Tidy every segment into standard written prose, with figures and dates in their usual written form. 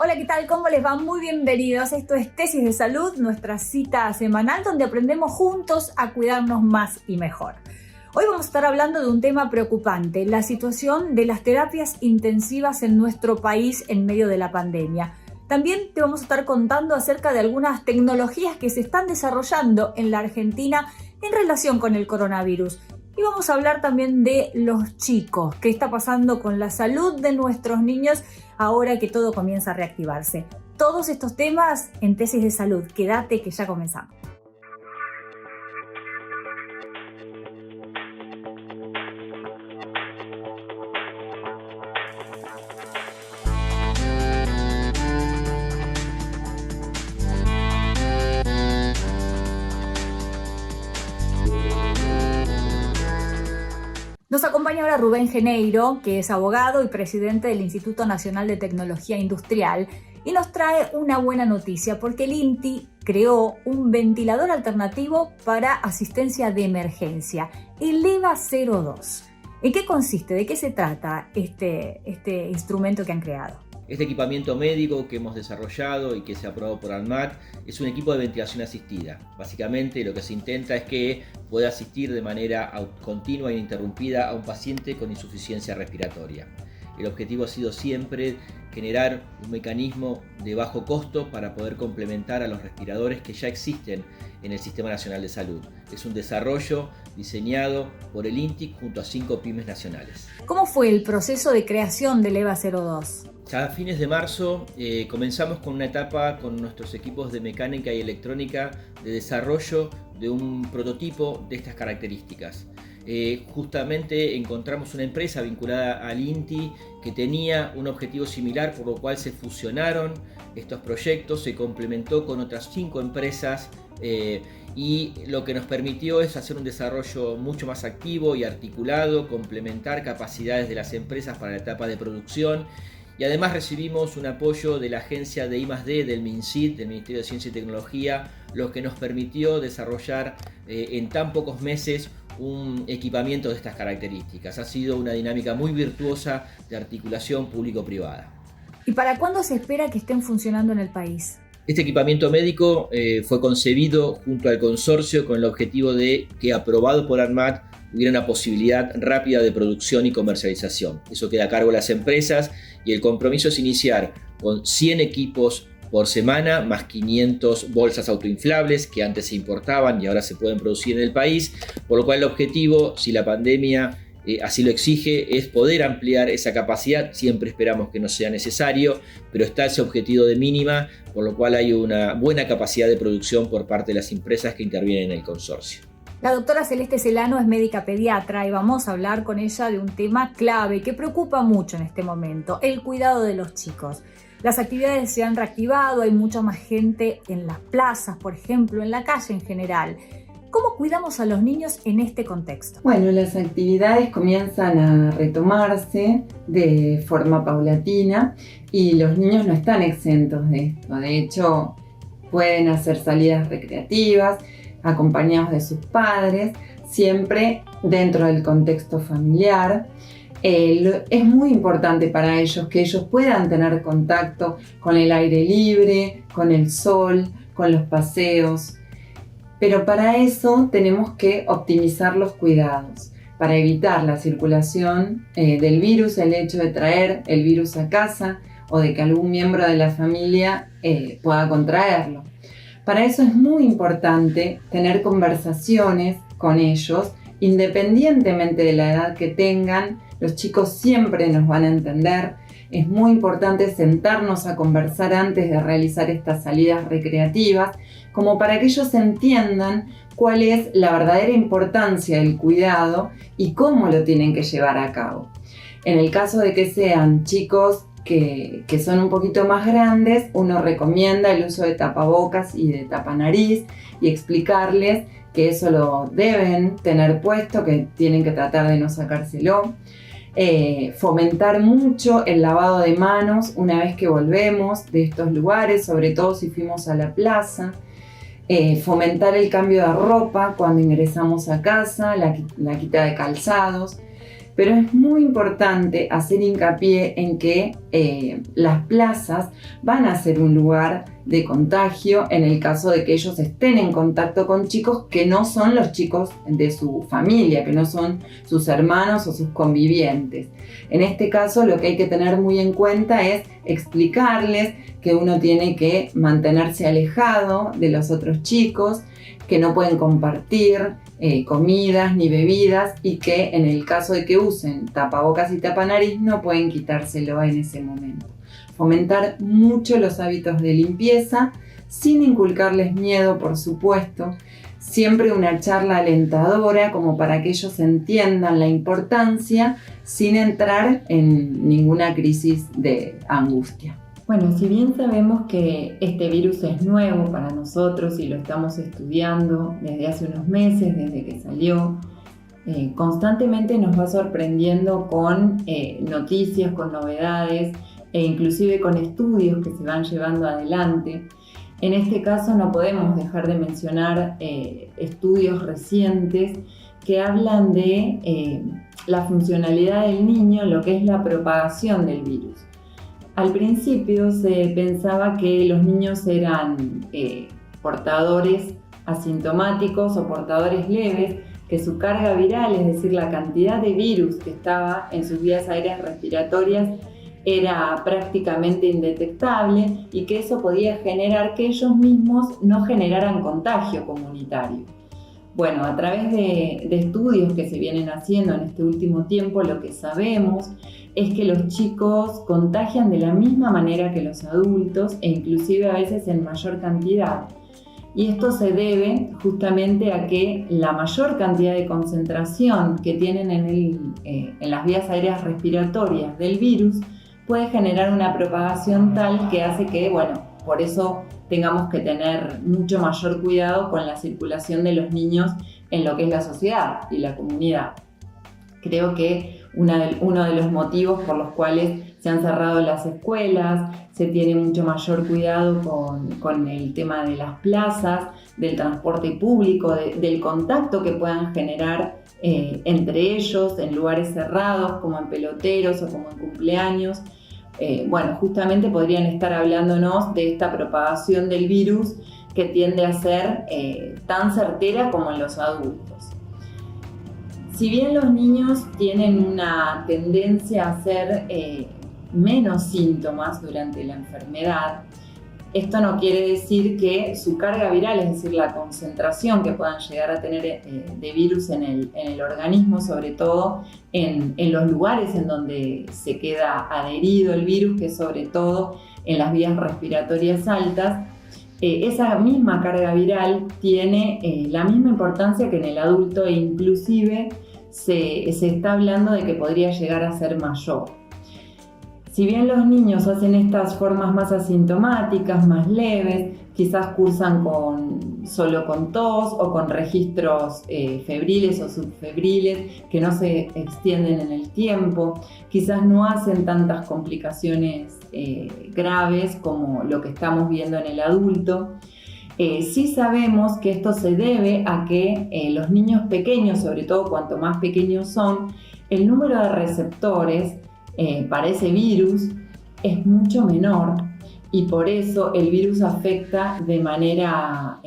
Hola, ¿qué tal? ¿Cómo les va? Muy bienvenidos. Esto es Tesis de Salud, nuestra cita semanal donde aprendemos juntos a cuidarnos más y mejor. Hoy vamos a estar hablando de un tema preocupante, la situación de las terapias intensivas en nuestro país en medio de la pandemia. También te vamos a estar contando acerca de algunas tecnologías que se están desarrollando en la Argentina en relación con el coronavirus. Y vamos a hablar también de los chicos, qué está pasando con la salud de nuestros niños ahora que todo comienza a reactivarse. Todos estos temas en Tesis de Salud. Quédate que ya comenzamos. Nos acompaña ahora Rubén Geneiro, que es abogado y presidente del Instituto Nacional de Tecnología Industrial, y nos trae una buena noticia porque el INTI creó un ventilador alternativo para asistencia de emergencia, el EVA02. ¿En qué consiste? ¿De qué se trata este instrumento que han creado? Este equipamiento médico que hemos desarrollado y que se ha aprobado por ANMAT es un equipo de ventilación asistida. Básicamente lo que se intenta es que pueda asistir de manera continua e ininterrumpida a un paciente con insuficiencia respiratoria. El objetivo ha sido siempre generar un mecanismo de bajo costo para poder complementar a los respiradores que ya existen en el Sistema Nacional de Salud. Es un desarrollo diseñado por el INTI junto a 5 pymes nacionales. ¿Cómo fue el proceso de creación del EVA02? Ya a fines de marzo comenzamos con una etapa con nuestros equipos de mecánica y electrónica de desarrollo de un prototipo de estas características. Justamente encontramos una empresa vinculada al INTI que tenía un objetivo similar, por lo cual se fusionaron estos proyectos, se complementó con otras 5 empresas y lo que nos permitió es hacer un desarrollo mucho más activo y articulado, complementar capacidades de las empresas para la etapa de producción. Y además recibimos un apoyo de la agencia de I+D del MINCIT, del Ministerio de Ciencia y Tecnología, lo que nos permitió desarrollar en tan pocos meses un equipamiento de estas características. Ha sido una dinámica muy virtuosa de articulación público-privada. ¿Y para cuándo se espera que estén funcionando en el país? Este equipamiento médico fue concebido junto al consorcio con el objetivo de que, aprobado por ANMAT, hubiera una posibilidad rápida de producción y comercialización. Eso queda a cargo de las empresas y el compromiso es iniciar con 100 equipos por semana, más 500 bolsas autoinflables que antes se importaban y ahora se pueden producir en el país, por lo cual el objetivo, si la pandemia así lo exige, es poder ampliar esa capacidad. Siempre esperamos que no sea necesario, pero está ese objetivo de mínima, por lo cual hay una buena capacidad de producción por parte de las empresas que intervienen en el consorcio. La doctora Celeste Celano es médica pediatra y vamos a hablar con ella de un tema clave que preocupa mucho en este momento, el cuidado de los chicos. Las actividades se han reactivado, hay mucha más gente en las plazas, por ejemplo, en la calle en general. ¿Cómo cuidamos a los niños en este contexto? Bueno, las actividades comienzan a retomarse de forma paulatina y los niños no están exentos de esto. De hecho, pueden hacer salidas recreativas acompañados de sus padres, siempre dentro del contexto familiar. Es muy importante para ellos que ellos puedan tener contacto con el aire libre, con el sol, con los paseos. Pero para eso tenemos que optimizar los cuidados, para evitar la circulación del virus, el hecho de traer el virus a casa o de que algún miembro de la familia pueda contraerlo. Para eso es muy importante tener conversaciones con ellos, independientemente de la edad que tengan. Los chicos siempre nos van a entender. Es muy importante sentarnos a conversar antes de realizar estas salidas recreativas, como para que ellos entiendan cuál es la verdadera importancia del cuidado y cómo lo tienen que llevar a cabo. En el caso de que sean chicos que son un poquito más grandes, uno recomienda el uso de tapabocas y de tapanariz y explicarles que eso lo deben tener puesto, que tienen que tratar de no sacárselo. Fomentar mucho el lavado de manos una vez que volvemos de estos lugares, sobre todo si fuimos a la plaza. Fomentar el cambio de ropa cuando ingresamos a casa, la quita de calzados. Pero es muy importante hacer hincapié en que las plazas van a ser un lugar de contagio en el caso de que ellos estén en contacto con chicos que no son los chicos de su familia, que no son sus hermanos o sus convivientes. En este caso, lo que hay que tener muy en cuenta es explicarles que uno tiene que mantenerse alejado de los otros chicos, que no pueden compartir comidas ni bebidas y que en el caso de que usen tapabocas y tapanariz no pueden quitárselo en ese momento. Fomentar mucho los hábitos de limpieza sin inculcarles miedo, por supuesto. Siempre una charla alentadora como para que ellos entiendan la importancia sin entrar en ninguna crisis de angustia. Bueno, si bien sabemos que este virus es nuevo para nosotros y lo estamos estudiando desde hace unos meses, desde que salió, constantemente nos va sorprendiendo con noticias, con novedades e inclusive con estudios que se van llevando adelante. En este caso no podemos dejar de mencionar estudios recientes que hablan de la funcionalidad del niño en lo que es la propagación del virus. Al principio se pensaba que los niños eran portadores asintomáticos o portadores leves, que su carga viral, es decir, la cantidad de virus que estaba en sus vías aéreas respiratorias, era prácticamente indetectable y que eso podía generar que ellos mismos no generaran contagio comunitario. Bueno, a través de estudios que se vienen haciendo en este último tiempo, lo que sabemos es que los chicos contagian de la misma manera que los adultos e inclusive a veces en mayor cantidad. Y esto se debe justamente a que la mayor cantidad de concentración que tienen en las vías aéreas respiratorias del virus puede generar una propagación tal que hace que, bueno, por eso tengamos que tener mucho mayor cuidado con la circulación de los niños en lo que es la sociedad y la comunidad. Creo que uno de los motivos por los cuales se han cerrado las escuelas, se tiene mucho mayor cuidado con el tema de las plazas, del transporte público, del contacto que puedan generar entre ellos en lugares cerrados, como en peloteros o como en cumpleaños. Bueno, justamente podrían estar hablándonos de esta propagación del virus que tiende a ser tan certera como en los adultos. Si bien los niños tienen una tendencia a hacer menos síntomas durante la enfermedad, esto no quiere decir que su carga viral, es decir, la concentración que puedan llegar a tener de virus en el organismo, sobre todo en los lugares en donde se queda adherido el virus, que es sobre todo en las vías respiratorias altas, esa misma carga viral tiene la misma importancia que en el adulto e inclusive se está hablando de que podría llegar a ser mayor. Si bien los niños hacen estas formas más asintomáticas, más leves, quizás cursan solo con tos o con registros febriles o subfebriles que no se extienden en el tiempo, quizás no hacen tantas complicaciones graves como lo que estamos viendo en el adulto. Sí sabemos que esto se debe a que los niños pequeños, sobre todo cuanto más pequeños son, el número de receptores para ese virus es mucho menor y por eso el virus afecta de manera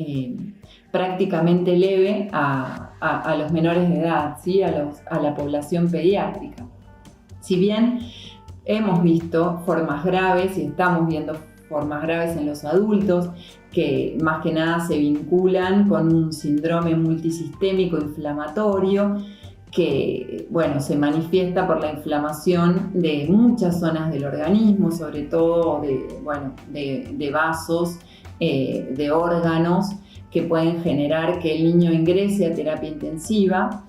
prácticamente leve a los menores de edad, ¿sí? a la población pediátrica. Si bien hemos visto formas graves y estamos viendo formas graves en los adultos que más que nada se vinculan con un síndrome multisistémico inflamatorio que, bueno, se manifiesta por la inflamación de muchas zonas del organismo, sobre todo de vasos, de órganos, que pueden generar que el niño ingrese a terapia intensiva.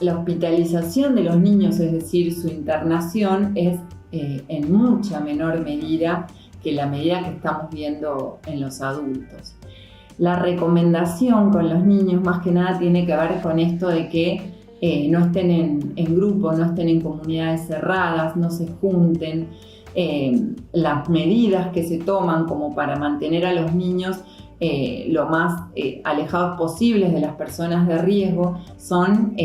La hospitalización de los niños, es decir, su internación, es en mucha menor medida que la medida que estamos viendo en los adultos. La recomendación con los niños más que nada tiene que ver con esto de que no estén en grupo, no estén en comunidades cerradas, no se junten. Las medidas que se toman como para mantener a los niños lo más alejados posibles de las personas de riesgo, son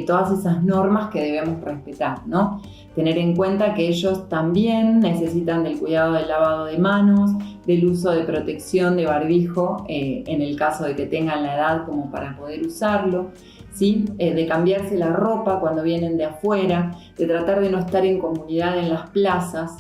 todas esas normas que debemos respetar, ¿no? Tener en cuenta que ellos también necesitan del cuidado del lavado de manos, del uso de protección de barbijo en el caso de que tengan la edad como para poder usarlo, ¿sí? De cambiarse la ropa cuando vienen de afuera, de tratar de no estar en comunidad en las plazas,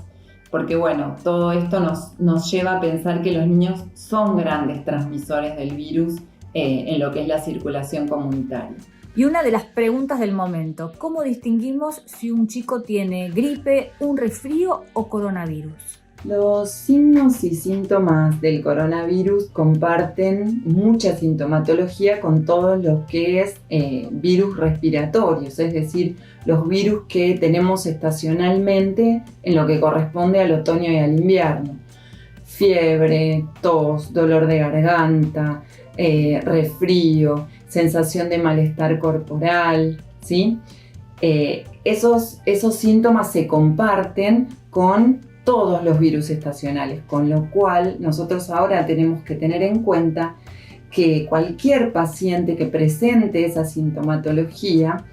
porque bueno, todo esto nos lleva a pensar que los niños son grandes transmisores del virus en lo que es la circulación comunitaria. Y una de las preguntas del momento, ¿cómo distinguimos si un chico tiene gripe, un resfrío o coronavirus? Los signos y síntomas del coronavirus comparten mucha sintomatología con todo lo que es virus respiratorios, es decir, los virus que tenemos estacionalmente en lo que corresponde al otoño y al invierno. Fiebre, tos, dolor de garganta, resfrío, sensación de malestar corporal, ¿sí? Esos síntomas se comparten con todos los virus estacionales, con lo cual nosotros ahora tenemos que tener en cuenta que cualquier paciente que presente esa sintomatología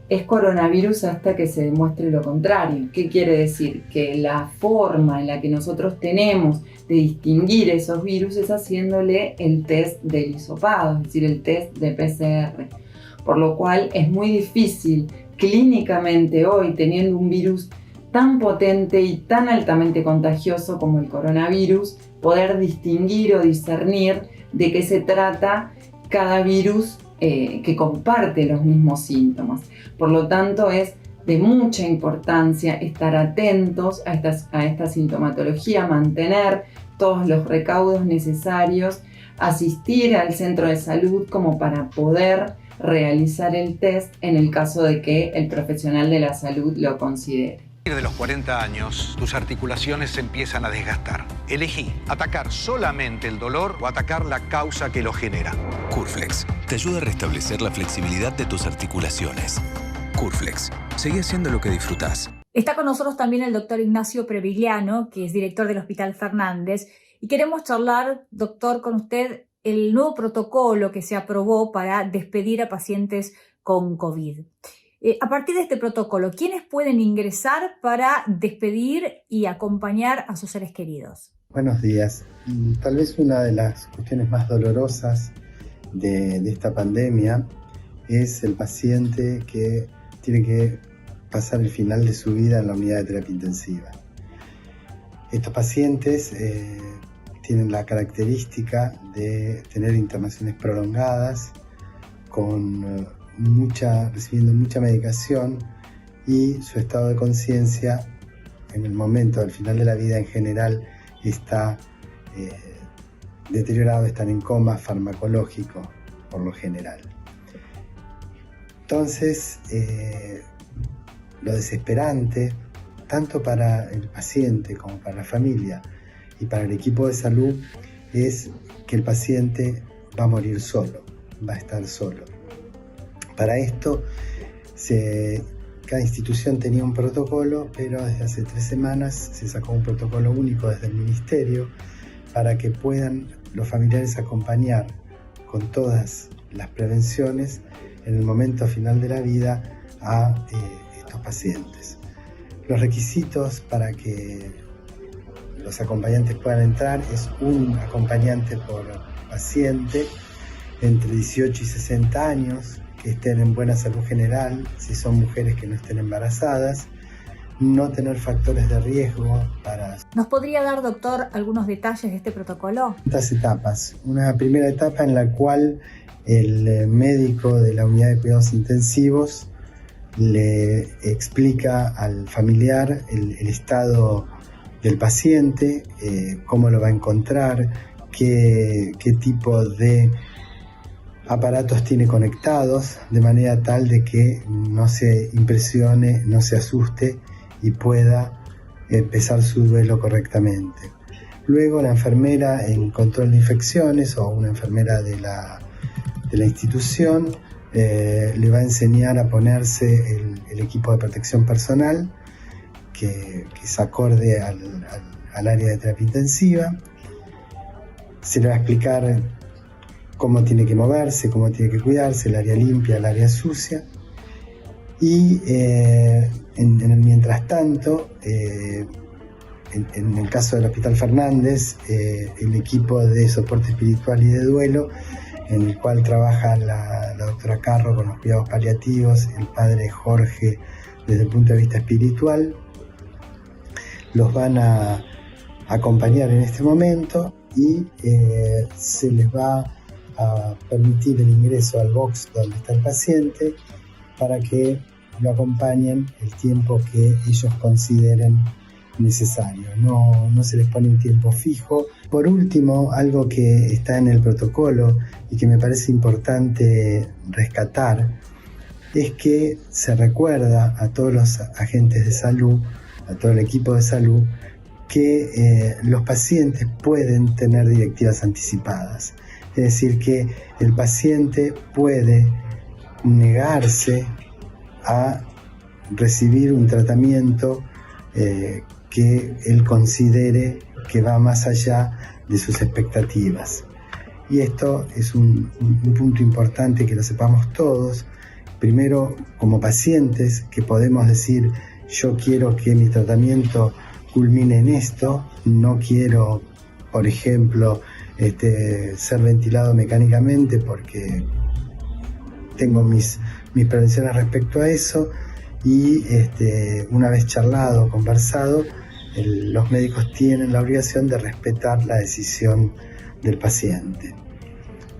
es coronavirus hasta que se demuestre lo contrario. ¿Qué quiere decir? Que la forma en la que nosotros tenemos de distinguir esos virus es haciéndole el test del hisopado, es decir, el test de PCR. Por lo cual es muy difícil clínicamente hoy, teniendo un virus tan potente y tan altamente contagioso como el coronavirus, poder distinguir o discernir de qué se trata cada virus que comparte los mismos síntomas. Por lo tanto, es de mucha importancia estar atentos a esta sintomatología, mantener todos los recaudos necesarios, asistir al centro de salud como para poder realizar el test en el caso de que el profesional de la salud lo considere. A partir de los 40 años, tus articulaciones se empiezan a desgastar. Elegí atacar solamente el dolor o atacar la causa que lo genera. Curflex te ayuda a restablecer la flexibilidad de tus articulaciones. Curflex, seguí haciendo lo que disfrutás. Está con nosotros también el doctor Ignacio Previgliano, que es director del Hospital Fernández, y queremos charlar, doctor, con usted el nuevo protocolo que se aprobó para despedir a pacientes con COVID. A partir de este protocolo, ¿quiénes pueden ingresar para despedir y acompañar a sus seres queridos? Buenos días. Tal vez una de las cuestiones más dolorosas de esta pandemia es el paciente que tiene que pasar el final de su vida en la unidad de terapia intensiva. Estos pacientes tienen la característica de tener internaciones prolongadas recibiendo mucha medicación, y su estado de conciencia en el momento del final de la vida en general está deteriorado, están en coma farmacológico por lo general. Entonces, lo desesperante, tanto para el paciente como para la familia y para el equipo de salud, es que el paciente va a morir solo, va a estar solo. Para esto, cada institución tenía un protocolo, pero desde hace 3 semanas se sacó un protocolo único desde el Ministerio para que puedan los familiares acompañar con todas las prevenciones en el momento final de la vida a estos pacientes. Los requisitos para que los acompañantes puedan entrar es un acompañante por paciente entre 18 y 60 años, que estén en buena salud general, si son mujeres que no estén embarazadas, no tener factores de riesgo para... ¿Nos podría dar, doctor, algunos detalles de este protocolo? Estas etapas. Una primera etapa en la cual el médico de la unidad de cuidados intensivos le explica al familiar el estado del paciente, cómo lo va a encontrar, qué tipo de aparatos tiene conectados, de manera tal de que no se impresione, no se asuste y pueda empezar su duelo correctamente. Luego la enfermera en control de infecciones o una enfermera de la institución le va a enseñar a ponerse el equipo de protección personal que es acorde al área de terapia intensiva. Se le va a explicar cómo tiene que moverse, cómo tiene que cuidarse, el área limpia, el área sucia. Y mientras tanto, en el caso del Hospital Fernández, el equipo de soporte espiritual y de duelo, en el cual trabaja la doctora Carro con los cuidados paliativos, el padre Jorge desde el punto de vista espiritual, los van a acompañar en este momento y se les va a permitir el ingreso al box donde está el paciente para que lo acompañen el tiempo que ellos consideren necesario. No se les pone un tiempo fijo. Por último, algo que está en el protocolo y que me parece importante rescatar es que se recuerda a todos los agentes de salud, a todo el equipo de salud, que los pacientes pueden tener directivas anticipadas. Es decir, que el paciente puede negarse a recibir un tratamiento que él considere que va más allá de sus expectativas. Y esto es un punto importante que lo sepamos todos. Primero, como pacientes, que podemos decir, yo quiero que mi tratamiento culmine en esto, no quiero, por ejemplo, ser ventilado mecánicamente porque tengo mis prevenciones respecto a eso. Y una vez charlado, conversado, los médicos tienen la obligación de respetar la decisión del paciente.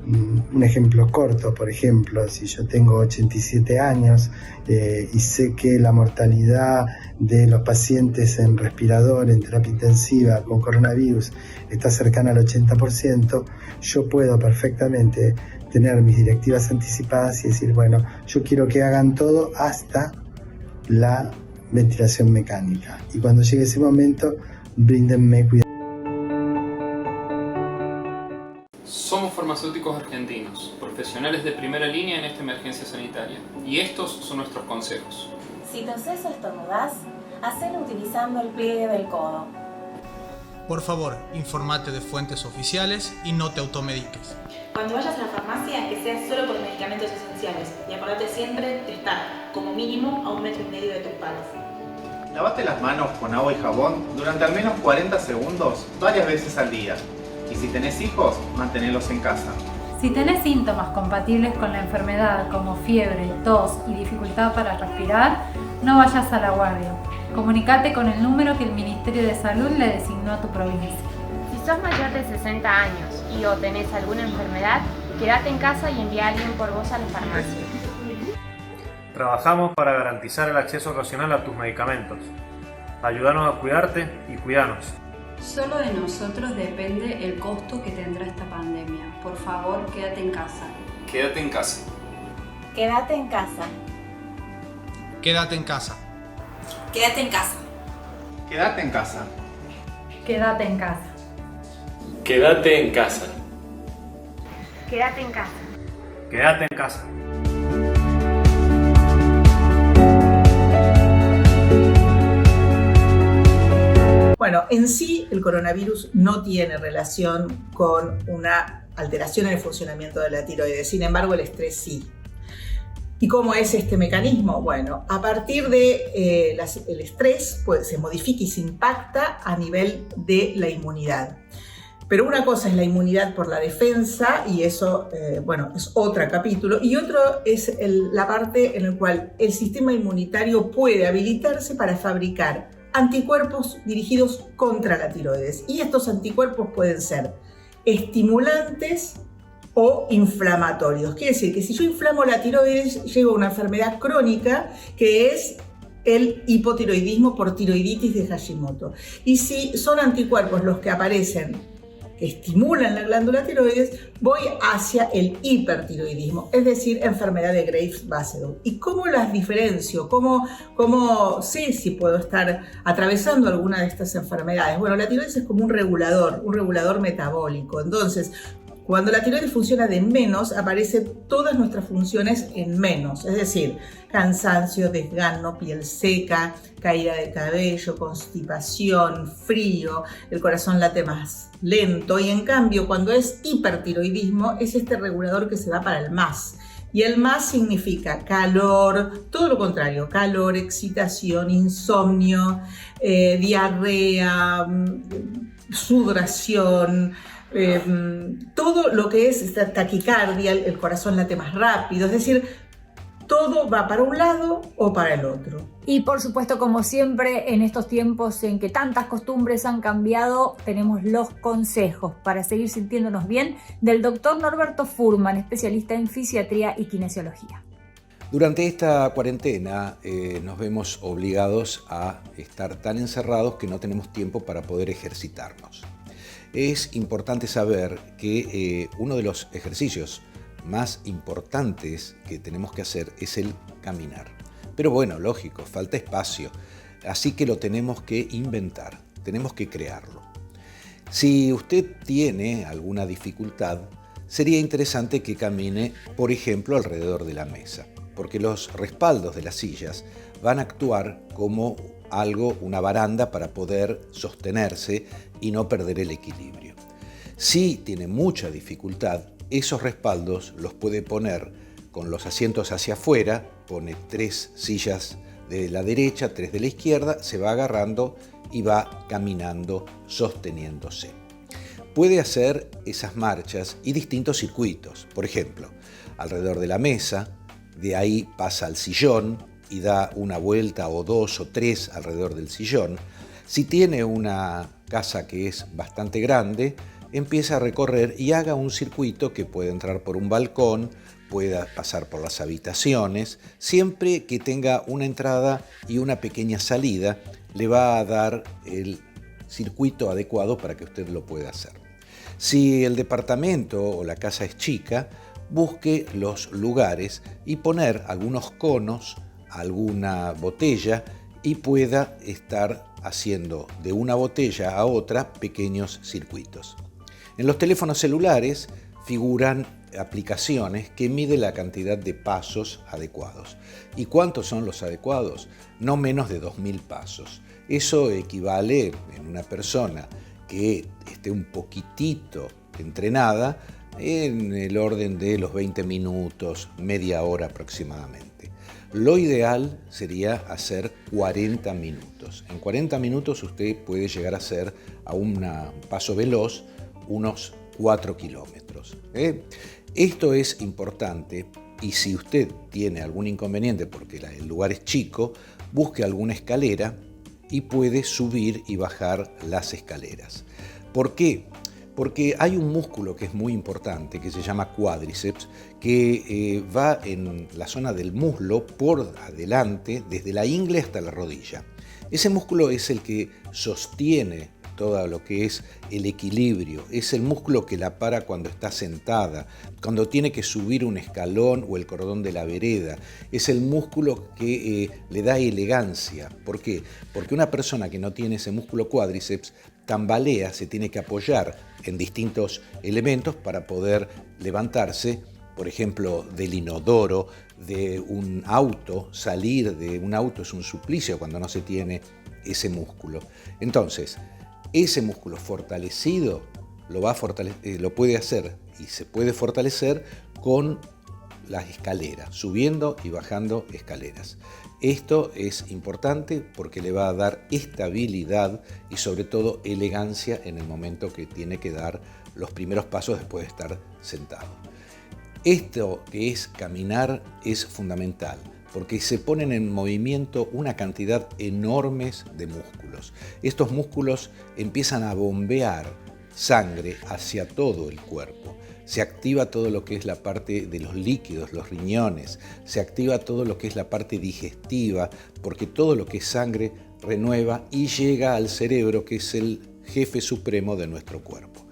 Un ejemplo corto, por ejemplo, si yo tengo 87 años y sé que la mortalidad de los pacientes en respirador, en terapia intensiva con coronavirus está cercana al 80%, yo puedo perfectamente tener mis directivas anticipadas y decir, bueno, yo quiero que hagan todo hasta la ventilación mecánica. Y cuando llegue ese momento, bríndenme cuidado. Somos farmacéuticos argentinos, profesionales de primera línea en esta emergencia sanitaria. Y estos son nuestros consejos. Si toses o estornudás, hacelo utilizando el pliegue del codo. Por favor, informate de fuentes oficiales y no te automediques. Cuando vayas a la farmacia, que sea solo por medicamentos esenciales. Y acordate siempre de estar, como mínimo, a 1,5 metros de tus pares. Lavate las manos con agua y jabón durante al menos 40 segundos varias veces al día. Y si tenés hijos, mantenerlos en casa. Si tenés síntomas compatibles con la enfermedad como fiebre, tos y dificultad para respirar, no vayas a la guardia. Comunicate con el número que el Ministerio de Salud le designó a tu provincia. Si sos mayor de 60 años y o tenés alguna enfermedad, quédate en casa y envía a alguien por vos a la farmacia. Trabajamos para garantizar el acceso racional a tus medicamentos. Ayúdanos a cuidarte y cuidanos. Solo de nosotros depende el costo que tendrá esta pandemia. Por favor, quédate en casa. Quédate en casa. Quédate en casa. Quédate en casa. Quédate en casa. Quédate en casa. Quédate en casa. Quédate en casa. Quédate en casa. Quédate en casa. Bueno, en sí el coronavirus no tiene relación con una alteración en el funcionamiento de la tiroides, sin embargo el estrés sí. ¿Y cómo es este mecanismo? Bueno, a partir de el estrés pues, se modifica y se impacta a nivel de la inmunidad. Pero una cosa es la inmunidad por la defensa y eso, es otro capítulo. Y otro es la parte en la cual el sistema inmunitario puede habilitarse para fabricar anticuerpos dirigidos contra la tiroides. Y estos anticuerpos pueden ser estimulantes o inflamatorios. Quiere decir que si yo inflamo la tiroides, llego a una enfermedad crónica que es el hipotiroidismo por tiroiditis de Hashimoto. Y si son anticuerpos los que aparecen que estimulan la glándula tiroides, voy hacia el hipertiroidismo, es decir, enfermedad de Graves-Basedow. ¿Y cómo las diferencio? ¿Cómo sé si puedo estar atravesando alguna de estas enfermedades? Bueno, la tiroides es como un regulador metabólico. Entonces, Cuando la tiroides funciona de menos, aparecen todas nuestras funciones en menos, es decir, cansancio, desgano, piel seca, caída de cabello, constipación, frío, el corazón late más lento, y en cambio cuando es hipertiroidismo es este regulador que se va para el más. Y el más significa calor, todo lo contrario, calor, excitación, insomnio, diarrea, sudoración, todo lo que es esta taquicardia, el corazón late más rápido, es decir, todo va para un lado o para el otro. Y por supuesto, como siempre, en estos tiempos en que tantas costumbres han cambiado, tenemos los consejos para seguir sintiéndonos bien del doctor Norberto Fuhrman, especialista en fisiatría y kinesiología. Durante esta cuarentena nos vemos obligados a estar tan encerrados que no tenemos tiempo para poder ejercitarnos. Es importante saber que uno de los ejercicios más importantes que tenemos que hacer es el caminar. Pero bueno, lógico, falta espacio, así que lo tenemos que inventar, tenemos que crearlo. Si usted tiene alguna dificultad, sería interesante que camine, por ejemplo, alrededor de la mesa, porque los respaldos de las sillas van a actuar como una baranda para poder sostenerse y no perder el equilibrio. Si tiene mucha dificultad, esos respaldos los puede poner con los asientos hacia afuera, pone 3 sillas de la derecha, 3 de la izquierda, se va agarrando y va caminando, sosteniéndose. Puede hacer esas marchas y distintos circuitos, por ejemplo, alrededor de la mesa, de ahí pasa al sillón y da una vuelta o 2 o 3 alrededor del sillón. Si tiene una casa que es bastante grande, empieza a recorrer y haga un circuito que puede entrar por un balcón, pueda pasar por las habitaciones, siempre que tenga una entrada y una pequeña salida, le va a dar el circuito adecuado para que usted lo pueda hacer. Si el departamento o la casa es chica, busque los lugares y poner algunos conos, alguna botella y pueda estar haciendo de una botella a otra pequeños circuitos. En los teléfonos celulares figuran aplicaciones que miden la cantidad de pasos adecuados. ¿Y cuántos son los adecuados? No menos de 2000 pasos. Eso equivale en una persona que esté un poquitito entrenada en el orden de los 20 minutos, media hora aproximadamente. Lo ideal sería hacer 40 minutos. En 40 minutos usted puede llegar a hacer a un paso veloz unos 4 kilómetros. Esto es importante y si usted tiene algún inconveniente porque el lugar es chico, busque alguna escalera y puede subir y bajar las escaleras. ¿Por qué? Porque hay un músculo que es muy importante, que se llama cuádriceps, que va en la zona del muslo por adelante, desde la ingle hasta la rodilla. Ese músculo es el que sostiene todo lo que es el equilibrio, es el músculo que la para cuando está sentada, cuando tiene que subir un escalón o el cordón de la vereda, es el músculo que le da elegancia. ¿Por qué? Porque una persona que no tiene ese músculo cuádriceps tambalea, se tiene que apoyar en distintos elementos para poder levantarse, por ejemplo, del inodoro, de un auto. Salir de un auto es un suplicio cuando no se tiene ese músculo. Entonces, ese músculo fortalecido lo puede hacer y se puede fortalecer con las escaleras, subiendo y bajando escaleras. Esto es importante porque le va a dar estabilidad y sobre todo elegancia en el momento que tiene que dar los primeros pasos después de estar sentado. Esto que es caminar es fundamental porque se ponen en movimiento una cantidad enorme de músculos. Estos músculos empiezan a bombear sangre hacia todo el cuerpo. Se activa todo lo que es la parte de los líquidos, los riñones, se activa todo lo que es la parte digestiva, porque todo lo que es sangre renueva y llega al cerebro, que es el jefe supremo de nuestro cuerpo.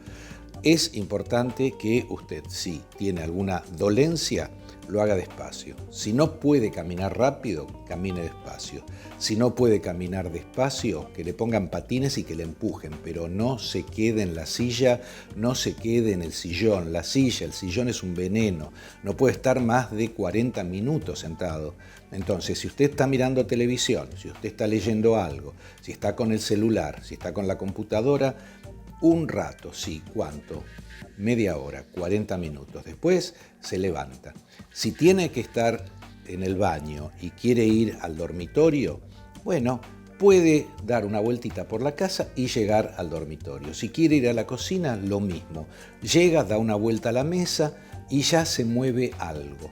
Es importante que usted, si tiene alguna dolencia, lo haga despacio. Si no puede caminar rápido, camine despacio. Si no puede caminar despacio, que le pongan patines y que le empujen, pero no se quede en la silla, no se quede en el sillón. La silla, el sillón es un veneno. No puede estar más de 40 minutos sentado. Entonces, si usted está mirando televisión, si usted está leyendo algo, si está con el celular, si está con la computadora, un rato, sí, ¿cuánto? Media hora, 40 minutos. Después se levanta. Si tiene que estar en el baño y quiere ir al dormitorio, bueno, puede dar una vueltita por la casa y llegar al dormitorio. Si quiere ir a la cocina, lo mismo. Llega, da una vuelta a la mesa y ya se mueve algo.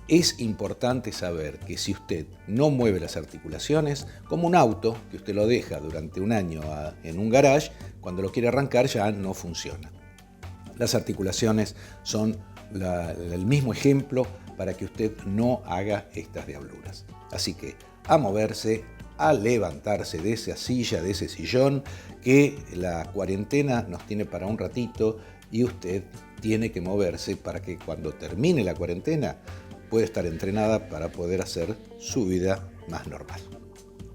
Es importante saber que si usted no mueve las articulaciones, como un auto que usted lo deja durante un año en un garage, cuando lo quiere arrancar ya no funciona. Las articulaciones son el mismo ejemplo para que usted no haga estas diabluras. Así que a moverse, a levantarse de esa silla, de ese sillón, que la cuarentena nos tiene para un ratito y usted tiene que moverse para que cuando termine la cuarentena pueda estar entrenada para poder hacer su vida más normal.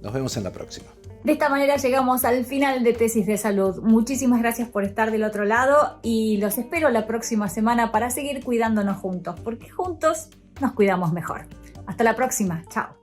Nos vemos en la próxima. De esta manera llegamos al final de Tesis de Salud. Muchísimas gracias por estar del otro lado y los espero la próxima semana para seguir cuidándonos juntos, porque juntos nos cuidamos mejor. Hasta la próxima. Chao.